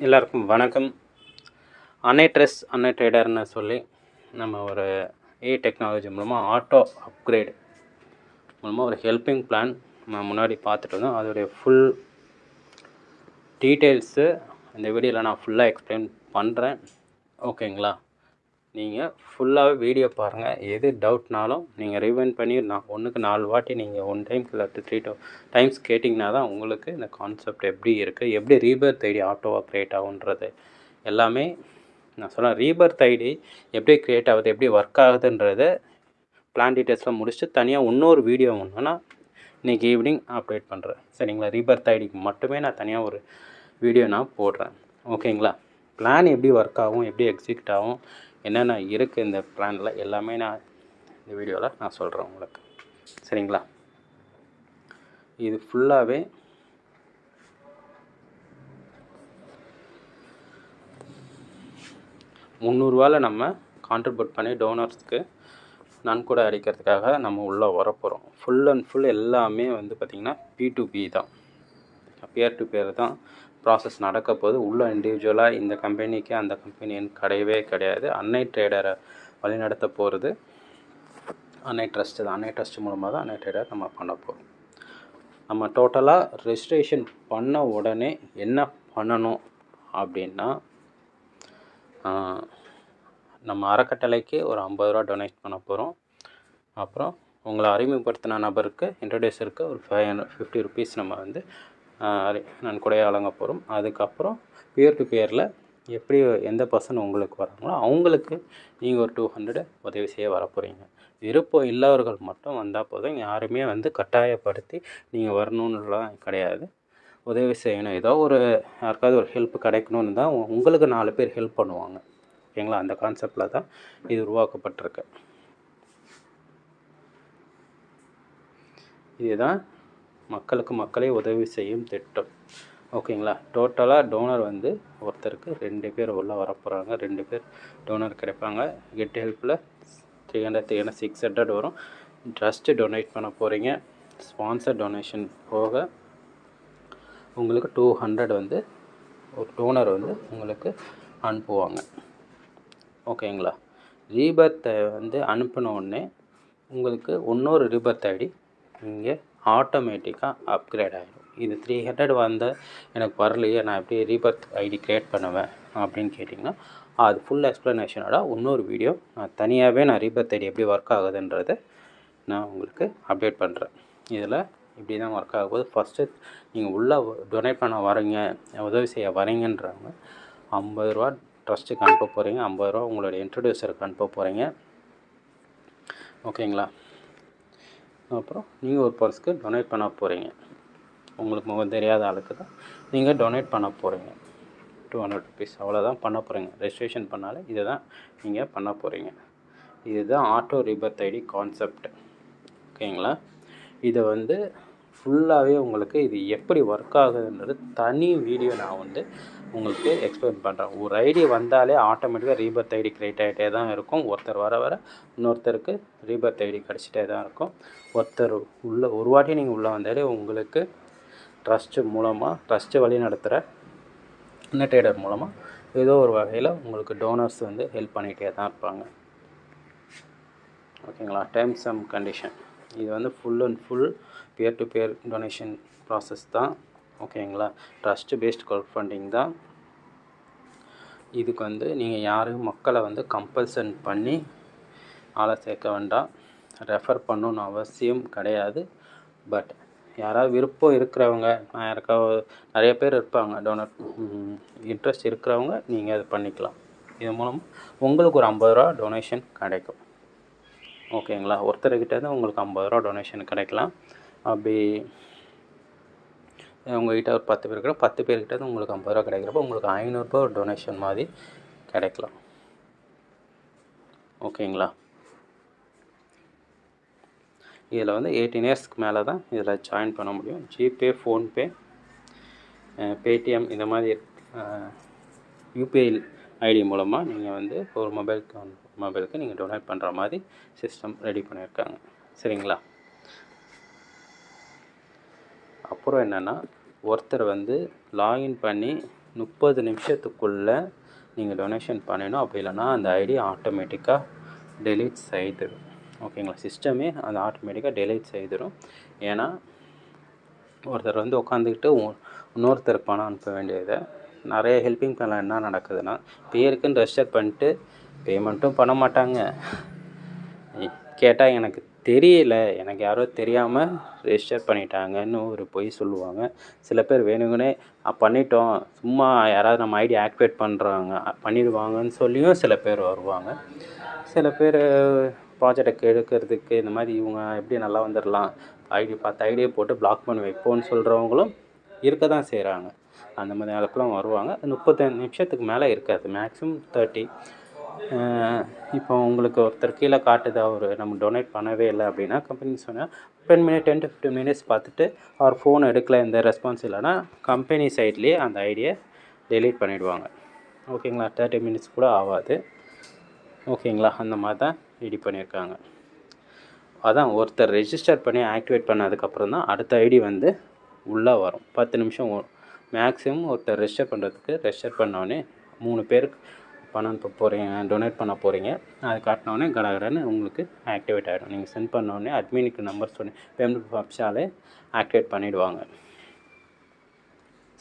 எல்லாருக்கும் வணக்கம். அன்னை ட்ரெஸ் அன்னை ட்ரேடர்னு சொல்லி நம்ம ஒரு டெக்னாலஜி மூலமாக ஆட்டோ அப்கிரேட் மூலமாக ஒரு ஹெல்பிங் பிளான் நம்ம முன்னாடி பார்த்துட்டு வந்தோம். அதோடைய ஃபுல் டீட்டெயில்ஸு இந்த வீடியோவில் நான் ஃபுல்லாக எக்ஸ்பிளைன் பண்ணுறேன். ஓகேங்களா? நீங்கள் ஃபுல்லாகவே வீடியோ பாருங்கள். எது டவுட்னாலும் நீங்கள் ரிவைண்ட் பண்ணி ஒன்றுக்கு 4 வாட்டி நீங்கள் 1 டைம்க்கு இல்லை 3 டைம்ஸ் கேட்டிங்கன்னா தான் உங்களுக்கு இந்த கான்செப்ட் எப்படி இருக்குது, எப்படி ரீபர்த் ஐடி ஆட்டோவாக க்ரியேட் ஆகுன்றது எல்லாமே நான் சொல்கிறேன். ரீபர்த் ஐடி எப்படி க்ரியேட் ஆகுது, எப்படி ஒர்க் ஆகுதுன்றது பிளான் டீட்டெயில்ஸ்லாம் முடிச்சுட்டு தனியாக இன்னொரு வீடியோ ஒன்றுனா இன்றைக்கி ஈவினிங் அப்டேட் பண்ணுறேன். சரிங்களா? ரீபர்த் ஐடிக்கு மட்டுமே நான் தனியாக ஒரு வீடியோ நான் போடுறேன். ஓகேங்களா? பிளான் எப்படி ஒர்க் ஆகும், எப்படி எக்ஸிக்யூட் ஆகும், என்னென்ன இருக்குது இந்த பிளானில் எல்லாமே நான் இந்த வீடியோவில் நான் சொல்கிறேன் உங்களுக்கு. சரிங்களா? இது ஃபுல்லாகவே $300 நம்ம கான்ட்ரிபியூட் பண்ணி டோனர்ஸ்க்கு நன்கொடை அளிக்கிறதுக்காக நம்ம உள்ளே வரப்போகிறோம். ஃபுல் அண்ட் ஃபுல் எல்லாமே வந்து பார்த்திங்கன்னா P2P தான், பியர் டு பியர் தான் ப்ராசஸ் நடக்க போது. உள்ள இண்டிவிஜுவலாக இந்த கம்பெனிக்கு அந்த கம்பெனின்னு கிடையவே கிடையாது. அன்னை ட்ரேடரை வழிநடத்த போகிறது அன்னை ட்ரஸ்ட்டு தான். அன்னை ட்ரஸ்ட் மூலமாக தான் அன்னை ட்ரேடர் நம்ம பண்ண போகிறோம். நம்ம டோட்டலாக ரெஜிஸ்ட்ரேஷன் பண்ண உடனே என்ன பண்ணணும் அப்படின்னா, நம்ம அறக்கட்டளைக்கு ஒரு $50 டொனேட் பண்ண போகிறோம். அப்புறம் உங்களை அறிமுகப்படுத்தின நபருக்கு இன்ட்ரடியூசருக்கு ஒரு ₹550 நம்ம வந்து நன்கொடையை வழங்க போகிறோம். அதுக்கப்புறம் பியர் டு பியரில் எப்படி எந்த பர்சன் உங்களுக்கு வராங்களோ அவங்களுக்கு நீங்கள் ஒரு 200 உதவி செய்ய வர போகிறீங்க. விருப்பம் இல்லாதவர்கள் மட்டும் வந்தால் போதும். யாருமே வந்து கட்டாயப்படுத்தி நீங்கள் வரணுன்னுலாம் கிடையாது. உதவி செய்யணும், ஏதோ ஒரு யாருக்காவது ஒரு ஹெல்ப் கிடைக்கணுன்னு தான் உங்களுக்கு 4 பேர் ஹெல்ப் பண்ணுவாங்க. ஓகேங்களா? அந்த கான்செப்டில் தான் இது உருவாக்கப்பட்டிருக்கு. இதுதான் மக்களுக்கு மக்களே உதவி செய்யும் திட்டம். ஓகேங்களா? டோட்டலாக டோனர் வந்து ஒருத்தருக்கு 2 பேர் உள்ளே வர போகிறாங்க. 2 பேர் டோனர் கிடைப்பாங்க. கெட் ஹெல்ப்பில் 300 600 வரும். ட்ரஸ்ட்டு டொனேட் பண்ண போகிறீங்க. ஸ்பான்சர் டொனேஷன் போக உங்களுக்கு 200 வந்து ஒரு டோனர் வந்து உங்களுக்கு அனுப்புவாங்க. ஓகேங்களா? ரீபர்த்தை வந்து அனுப்பின உடனே உங்களுக்கு இன்னொரு ரீபர்த் ஐடி இங்கே ஆட்டோமேட்டிக்காக அப்கிரேட் ஆகிடும். இது 300 வந்த எனக்கு வரலையே, நான் எப்படி ரீபர்த் ஐடி க்ரியேட் பண்ணுவேன் அப்படின்னு கேட்டிங்கன்னா, அது ஃபுல் எக்ஸ்ப்ளனேஷனோட இன்னொரு வீடியோ நான் தனியாகவே நான் ரீபர்த் ஐடி எப்படி ஒர்க் ஆகுதுன்றதை நான் உங்களுக்கு அப்டேட் பண்ணுறேன். இதில் இப்படி தான் ஒர்க் ஆகும்போது ஃபஸ்ட்டு நீங்கள் உள்ளே டொனேட் பண்ண வரீங்க, உதவி செய்ய வரீங்கன்றவங்க $50 ட்ரஸ்ட்டுக்கு அனுப்ப போகிறீங்க. $50 உங்களுடைய இன்ட்ரடியூசருக்கு அனுப்ப போகிறீங்க. ஓகேங்களா? அப்புறம் நீங்கள் ஒரு பர்ஸ்க்கு டொனேட் பண்ண போகிறீங்க. உங்களுக்கு முகம் தெரியாத ஆளுக்கு தான் நீங்கள் டொனேட் பண்ண போகிறீங்க. $200 அவ்வளோதான் பண்ண போகிறீங்க. ரெஜிஸ்ட்ரேஷன் பண்ணாலே இதை தான் நீங்கள் பண்ண போகிறீங்க. இதுதான் ஆட்டோ ரீபர்த் ஐடி கான்செப்ட். ஓகேங்களா? இதை வந்து ஃபுல்லாகவே உங்களுக்கு இது எப்படி ஒர்க் ஆகுதுன்றது தனி வீடியோ நான் வந்து உங்களுக்கு எக்ஸ்பிளைன் பண்ணுறேன். ஒரு ஐடி வந்தாலே ஆட்டோமேட்டிக்காக ரீபர்த் ஐடி க்ரியேட் ஆகிட்டே தான் இருக்கும். ஒருத்தர் வர வர இன்னொருத்தருக்கு ரீபர்த் ஐடி கிடச்சிட்டே தான் இருக்கும். ஒருத்தர் உள்ளே ஒரு வாட்டி நீங்கள் உள்ளே வந்தாலே உங்களுக்கு ட்ரஸ்ட்டு மூலமாக ட்ரஸ்ட்டு வழி நடத்துகிற அன்னை ட்ரேடர் மூலமாக ஏதோ ஒரு வகையில் உங்களுக்கு டோனர்ஸ் வந்து ஹெல்ப் பண்ணிகிட்டே தான் இருப்பாங்க. ஓகேங்களா? டேர்ம்ஸ் அண்ட் கண்டிஷன் இது வந்து full and full peer to peer donation process தான். ஓகேங்களா? ட்ரஸ்ட்டு பேஸ்ட் க்ரௌட் ஃபண்டிங் தான். இதுக்கு வந்து நீங்கள் யாரும் மக்களை வந்து கம்பல்சன் பண்ணி ஆளை சேர்க்க வேண்டாம், ரெஃபர் பண்ணணுன்னு அவசியம் கிடையாது. பட் யாராவது விருப்பம் இருக்கிறவங்க, நான் யாருக்காவது நிறைய பேர் இருப்பாங்க டோனர் இன்ட்ரெஸ்ட் இருக்கிறவங்க நீங்கள் அது பண்ணிக்கலாம். இது மூலமாக உங்களுக்கு ஒரு $50 டொனேஷன் கிடைக்கும். ஓகேங்களா? ஒருத்தர்கிட்டேருந்து உங்களுக்கு $50 டொனேஷன் கிடைக்கலாம். அப்படி உங்கள்கிட்ட ஒரு 10 பேர் இருக்கிற 10 பேர்கிட்ட உங்களுக்கு $50 கிடைக்கிறப்போ உங்களுக்கு $500 ஒரு டொனேஷன் மாதிரி கிடைக்கலாம். ஓகேங்களா? இதில் வந்து 18 இயர்ஸ்க்கு மேலே தான் இதில் ஜாயின் பண்ண முடியும். ஜிபே, ஃபோன்பே, பேடிஎம் இந்த மாதிரி யூபிஐ ஐடி மூலமாக நீங்கள் வந்து ஒரு மொபைலுக்கு நீங்கள் டொனேட் பண்ணுற மாதிரி சிஸ்டம் ரெடி பண்ணியிருக்காங்க. சரிங்களா? அப்புறம் என்னென்னா, ஒருத்தர் வந்து லாகின் பண்ணி 30 நிமிஷத்துக்குள்ளே நீங்கள் டொனேஷன் பண்ணணும். அப்படி இல்லைனா அந்த ஐடி ஆட்டோமேட்டிக்காக டெலீட் செய்திடும். ஓகேங்களா, சிஸ்டமே அது ஆட்டோமேட்டிக்காக டெலீட் செய்திடும். ஏன்னா ஒருத்தர் வந்து உட்காந்துக்கிட்டு இன்னொருத்தருக்கு பணம் அனுப்ப வேண்டியதை நிறைய ஹெல்பிங் பண்ணலாம். என்ன நடக்குதுன்னா, பேருக்குன்னு ரெஜிஸ்டர் பண்ணிட்டு பேமெண்ட்டும் பண்ண மாட்டாங்க. கேட்டால் எனக்கு தெரியல, எனக்கு யாரோ தெரியாமல் ரெஜிஸ்டர் பண்ணிட்டாங்கன்னு ஒரு பொய் சொல்லுவாங்க. சில பேர் வேணுங்கன்னே பண்ணிட்டோம், சும்மா யாராவது நம்ம ஐடி ஆக்டிவேட் பண்ணிடுவாங்கன்னு சொல்லியும் சில பேர் வருவாங்க. சில பேர் ப்ராஜெக்டை எடுக்கிறதுக்கு இந்த மாதிரி இவங்க எப்படி நல்லா வந்துடலாம், ஐடி 10 ஐடியை போட்டு பிளாக் பண்ணி வைப்போன்னு சொல்கிறவங்களும் இருக்க தான் செய்கிறாங்க. அந்த மாதிரி ஆளுக்கெல்லாம் வருவாங்க. 30 நிமிஷத்துக்கு மேலே இருக்காது, மேக்ஸிமம் 30. இப்போ உங்களுக்கு ஒருத்தர் கீழே காட்டுது, அவர் நம்ம டொனேட் பண்ணவே இல்லை அப்படின்னா கம்பெனி சொன்னால் 10 to 15 மினிட்ஸ் பார்த்துட்டு அவர் ஃபோன் எடுக்கல, எந்த ரெஸ்பான்ஸ் இல்லைன்னா கம்பெனி சைட்லேயே அந்த ஐடியை டெலீட் பண்ணிவிடுவாங்க. ஓகேங்களா, 30 மினிட்ஸ் கூட ஆகாது. ஓகேங்களா, அந்த மாதிரி தான் ரெடி பண்ணியிருக்காங்க. அதான் ஒருத்தர் ரெஜிஸ்டர் பண்ணி ஆக்டிவேட் பண்ணதுக்கப்புறம் தான் அடுத்த ஐடி வந்து உள்ளே வரும். 10 நிமிஷம் மேக்ஸிமம் ஒருத்தர் ரெஜிஸ்டர் பண்ணோடனே 3 பேருக்கு பணம் அனுப்ப போகிறீங்க, டொனேட் பண்ண போகிறீங்க, அது காட்டினோடனே கடகடன்னு உங்களுக்கு ஆக்டிவேட் ஆகிடும். நீங்கள் சென்ட் பண்ணோடனே அட்மினுக்கு நம்பர் சொல்லி பேமெண்ட் ஆப்ஷாலே ஆக்டிவேட் பண்ணிவிடுவாங்க.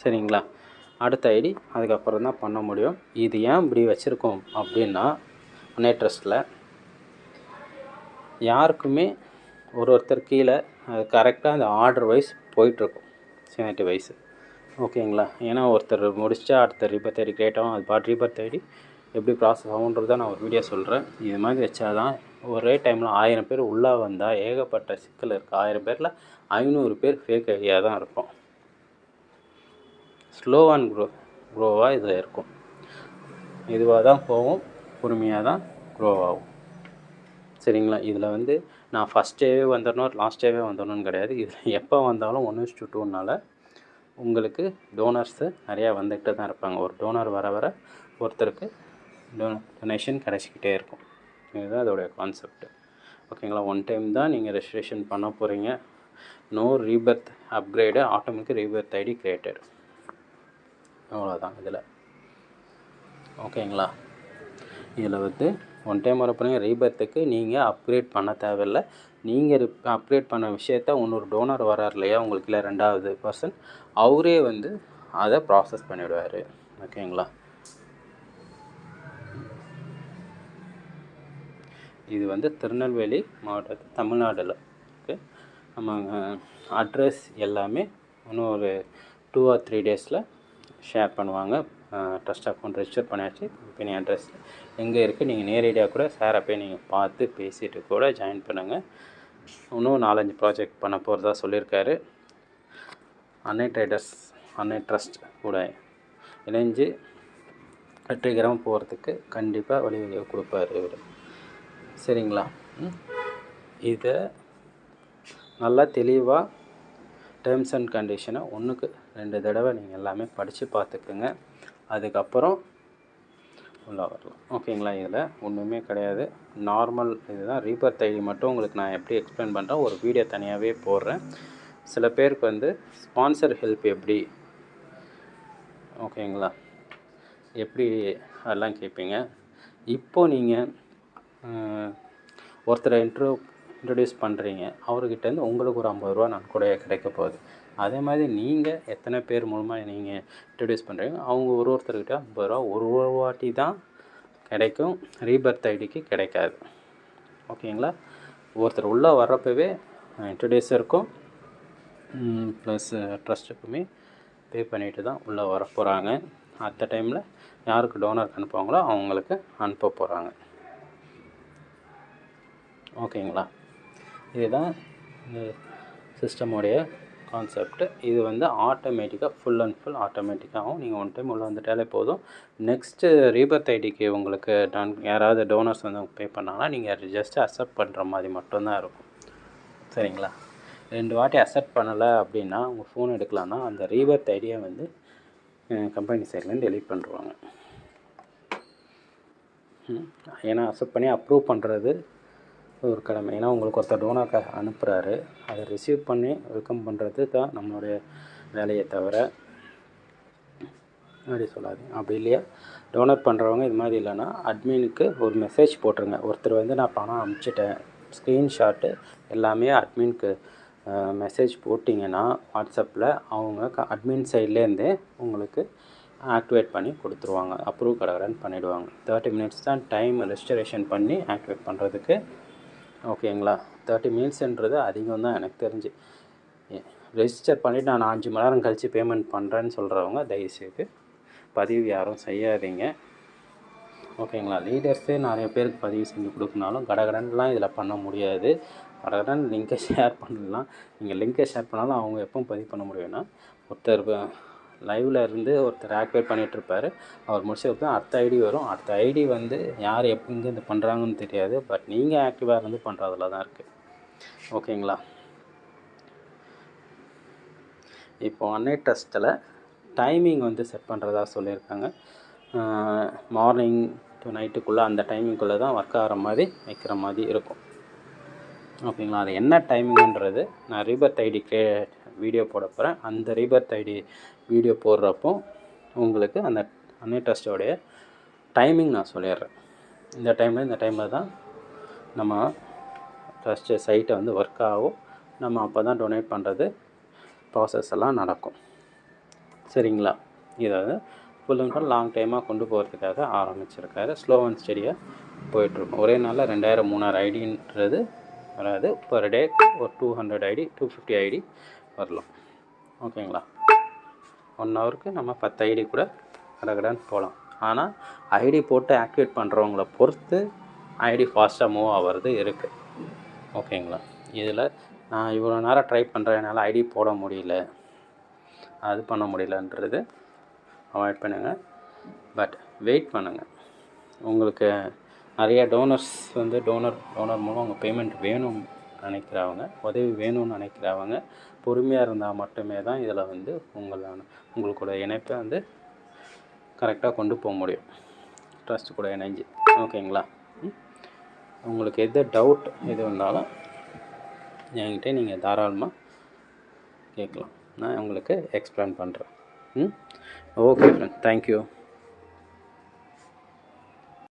சரிங்களா, அடுத்த ஐடி அதுக்கப்புறம் தான் பண்ண முடியும். இது ஏன் இப்படி வச்சுருக்கோம் அப்படின்னா, அன்னை ட்ரஸ்ட்டில் யாருக்குமே ஒருத்தர் கீழே அது கரெக்டாக அந்த ஆர்டர் வைஸ் போயிட்டுருக்கும், சீனியாரிட்டி வைஸ். ஓகேங்களா, ஏன்னா ஒருத்தர் முடிச்சா அடுத்த ரீபர்த் ஐடி கிரியேட் ஆகும். அது பாட் ரீபர்த் ஐடி எப்படி ப்ராசஸ் ஆகுன்றதை நான் ஒரு வீடியோ சொல்கிறேன். இது மாதிரி வச்சா தான் ஒரே டைமில் 1000 பேர் உள்ளே வந்தால் ஏகப்பட்ட சிக்கல் இருக்குது. 1000 பேரில் 500 பேர் ஃபேக் ஐடியாக தான் இருக்கும். ஸ்லோ அண்ட் க்ரோவாக இதில் இருக்கும். இதுவாக தான் போகும், பொறுமையாக தான் க்ரோ ஆகும். சரிங்களா, இதில் வந்து நான் ஃபஸ்ட் டேவே வந்துடணும், லாஸ்ட் டேவே வந்துடணும்னு கிடையாது. இதில் எப்போ வந்தாலும் 1:2னால உங்களுக்கு டோனர்ஸு நிறையா வந்துக்கிட்டு தான் இருப்பாங்க. ஒரு டோனர் வர வர ஒருத்தருக்கு டொனேஷன் கிடச்சிக்கிட்டே இருக்கும். இதுதான் அதோடைய கான்செப்ட். ஓகேங்களா, ஒன் டைம் தான் நீங்கள் ரெஜிஸ்ட்ரேஷன் பண்ண போகிறீங்க. No rebirth upgrade, automatic rebirth ID created. அவ்வளோதான் இதில். ஓகேங்களா, இதில் வந்து ஒன் டைம் வர போகிறீங்க. ரீபர்த்துக்கு நீங்கள் அப்கிரேட் பண்ண தேவையில்லை. நீங்கள் அப்கிரேட் பண்ண விஷயத்த இன்னொரு டோனர் வரார் இல்லையா உங்களுக்கு, இல்லை 2வது பர்சன், அவரே வந்து அதை ப்ராசஸ் பண்ணிவிடுவார். ஓகேங்களா, இது வந்து திருநெல்வேலி மாவட்டத்தில் தமிழ்நாடில் இருக்குது. நம்ம அட்ரஸ் எல்லாமே இன்னும் ஒரு 2 or 3 டேஸில் ஷேர் பண்ணுவாங்க. ட்ரஸ்ட் அக்கௌண்ட் ரெஜிஸ்டர் பண்ணியாச்சு. கம்பெனி அட்ரஸ் எங்கே இருக்குது, நீங்கள் நேரடியாக கூட சாரை போய் நீங்கள் பார்த்து பேசிட்டு கூட ஜாயின் பண்ணுங்கள். இன்னும் 4-5 ப்ராஜெக்ட் பண்ண போகிறதா சொல்லியிருக்காரு. அன்னை ட்ரஸ்ட் கூட இணைஞ்சு வெற்றிகரமாக போகிறதுக்கு கண்டிப்பாக வழிவகை கொடுப்பார் இவர். சரிங்களா, இதை நல்லா தெளிவாக டேர்ம்ஸ் அண்ட் கண்டிஷனை 1க்கு 2 தடவை நீங்கள் எல்லாமே படித்து பார்த்துக்குங்க. அதுக்கப்புறம் உள்ளே வரலாம். ஓகேங்களா, இதில் ஒன்றுமே கிடையாது, நார்மல் இதுதான். ரீபர்த் ஐடி மட்டும் உங்களுக்கு நான் எப்படி எக்ஸ்பிளைன் பண்ணுறேன், ஒரு வீடியோ தனியாகவே போடுறேன். சில பேருக்கு வந்து ஸ்பான்சர் ஹெல்ப் எப்படி, ஓகேங்களா, எப்படி அதெல்லாம் கேட்பீங்க. இப்போது நீங்கள் ஒருத்தரை இன்ட்ரடியூஸ் பண்ணுறீங்க, அவர்கிட்டேருந்து உங்களுக்கு ஒரு 50 ரூபா நான் கூட கிடைக்க போகுது. அதே மாதிரி நீங்கள் எத்தனை பேர் மூலமாக நீங்கள் இன்ட்ரடியூஸ் பண்ணுறீங்க, அவங்க ஒருத்தர்கிட்ட 50 ரூபா ஒரு வாட்டி தான் கிடைக்கும், ரீபர்த் ஐடிக்கு கிடைக்காது. ஓகேங்களா, ஒருத்தர் உள்ளே வர்றப்பவே இன்ட்ரடியூஸருக்கும் ப்ளஸ் ட்ரஸ்ட்டுக்குமே பே பண்ணிவிட்டு தான் உள்ளே வர போகிறாங்க. அட் டைமில் யாருக்கு டோனருக்கு அனுப்புவாங்களோ அவங்களுக்கு அனுப்ப போகிறாங்க. ஓகேங்களா, இதுதான் இந்த சிஸ்டமுடைய கான்செப்ட். இது வந்து ஆட்டோமேட்டிக்காக ஃபுல் அண்ட் ஃபுல் ஆட்டோமேட்டிக்காகவும் நீங்கள் ஒன் டைம் உள்ளே வந்துட்டாலே போதும். நெக்ஸ்ட்டு ரீபர்த் ஐடிக்கு உங்களுக்கு யாராவது டோனர்ஸ் வந்து பே பண்ணாங்கன்னா நீங்கள் ஜஸ்ட்டு அக்செப்ட் பண்ணுற மாதிரி மட்டும்தான் இருக்கும். சரிங்களா, 2 வாட்டி அக்செப்ட் பண்ணலை அப்படின்னா உங்கள் ஃபோன் எடுக்கலான்னா அந்த ரீபர்த் ஐடியை வந்து கம்பெனி சைட்லேருந்து டெலீட் பண்ணிடுவாங்க. ஏன்னா அக்செப்ட் பண்ணி அப்ரூவ் பண்ணுறது ஒரு கடமை. ஏன்னா உங்களுக்கு ஒருத்தர் டோனர் அனுப்புகிறாரு, அதை ரிசீவ் பண்ணி வெல்கம் பண்ணுறது தான் நம்மளுடைய வேலையை தவிர அப்படி சொல்லாதீங்க. அப்படி இல்லையா டோனர் பண்ணுறவங்க இது மாதிரி இல்லைன்னா அட்மினுக்கு ஒரு மெசேஜ் போட்டுருங்க. ஒருத்தர் வந்து நான் பணம் அனுப்பிச்சிட்டேன் ஸ்க்ரீன்ஷாட்டு எல்லாமே அட்மினுக்கு மெசேஜ் போட்டிங்கன்னா வாட்ஸ்அப்பில் அவங்க அட்மின் சைட்லேருந்தே உங்களுக்கு ஆக்டிவேட் பண்ணி கொடுத்துருவாங்க. அப்ரூவ் கடகடன்னு பண்ணிவிடுவாங்க. 30 மினிட்ஸ் தான் டைம் ரெஜிஸ்ட்ரேஷன் பண்ணி ஆக்டிவேட் பண்ணுறதுக்கு. ஓகேங்களா? 30 மினிட்ஸ்ன்றது அதிகம் தான் எனக்கு தெரிஞ்சு. ரெஜிஸ்டர் பண்ணிவிட்டு நான் 5 மணி நேரம் கழித்து பேமெண்ட் பண்ணுறேன்னு சொல்கிறவங்க தயவுசெய்து பதிவு யாரும் செய்யாதீங்க. ஓகேங்களா? லீடர்ஸே நிறைய பேருக்கு பதிவு செஞ்சு கொடுக்குனாலும் கடகடன்லாம் இதில் பண்ண முடியாது. கடகடன் லிங்கை ஷேர் பண்ணலாம். நீங்கள் லிங்கை ஷேர் பண்ணாலும் அவங்க எப்போ பதிவு பண்ண முடியும்னா ஒருத்தர் லைவில் இருந்து ஒருத்தர் ஆக்டிவேட் பண்ணிகிட்ருப்பார். அவர் முடிச்சப்போ அடுத்த ஐடி வரும். அடுத்த ஐடி வந்து யார் எங்கேருந்து பண்ணுறாங்கன்னு தெரியாது. பட் நீங்கள் ஆக்டிவாக இருந்து பண்ணுறதுல தான் இருக்குது. ஓகேங்களா? இப்போ அன்னை ட்ரஸ்ட்டில் டைமிங் வந்து செட் பண்ணுறதா சொல்லியிருக்காங்க. மார்னிங் டு நைட்டுக்குள்ளே அந்த டைமிங்குள்ளே தான் ஒர்க் ஆகிற மாதிரி வைக்கிற மாதிரி இருக்கும். ஓகேங்களா? அது என்ன டைமிங்குன்றது நான் ரீபர்த் ஐடி வீடியோ போட போகிறேன். அந்த ரீபர்த் ஐடி வீடியோ போடுறப்போ உங்களுக்கு அந்த அன்னை ட்ரஸ்ட்டோடைய டைமிங் நான் சொல்லிடுறேன். இந்த டைமில் தான் நம்ம ட்ரஸ்ட்டு சைட்டை வந்து ஒர்க் ஆகும். நம்ம அப்போ தான் டொனேட் பண்ணுறது ப்ராசஸ் எல்லாம் நடக்கும். சரிங்களா? இதை ஃபுல் அண்ட் ஃபுல் லாங் டைமாக கொண்டு போகிறதுக்காக ஆரம்பிச்சிருக்காரு. ஸ்லோ அண்ட் ஸ்டடியாக போயிட்டுருக்கும். ஒரே நாளில் 2000 3000 ஐடின்றது வராது. பர் டே ஒரு 200 ஐடி 250 ஐடி வரலாம். ஓகேங்களா? 1 ஹவருக்கு நம்ம 10 ஐடி கூட கடகடான்னு போகலாம். ஆனால் ஐடி போட்டு ஆக்டிவேட் பண்ணுறவங்கள பொறுத்து ஐடி ஃபாஸ்ட்டாக மூவ் ஆகிறது இருக்குது. ஓகேங்களா? இதில் நான் இவ்வளோ நேரம் ட்ரை பண்ணுறேன், என்னால் ஐடி போட முடியல, அது பண்ண முடியலன்றது அவாய்ட் பண்ணுங்கள். பட் வெயிட் பண்ணுங்கள். உங்களுக்கு நிறைய டோனர்ஸ் வந்து டோனர் மூலம் உங்கள் பேமெண்ட் வேணும்னு நினைக்கிறவங்க, உதவி வேணும்னு நினைக்கிறவங்க பொறுமையாக இருந்தால் மட்டுமே தான் இதில் வந்து உங்களுக்கூட இணைப்பை வந்து கரெக்டாக கொண்டு போக முடியும். ட்ரஸ்ட் கூட இணைஞ்சு. ஓகேங்களா? உங்களுக்கு எது டவுட் எது வந்தாலும் என்கிட்ட நீங்கள் தாராளமாக கேட்கலாம். நான் உங்களுக்கு எக்ஸ்பிளைன் பண்ணுறேன். Okay friend, thank you.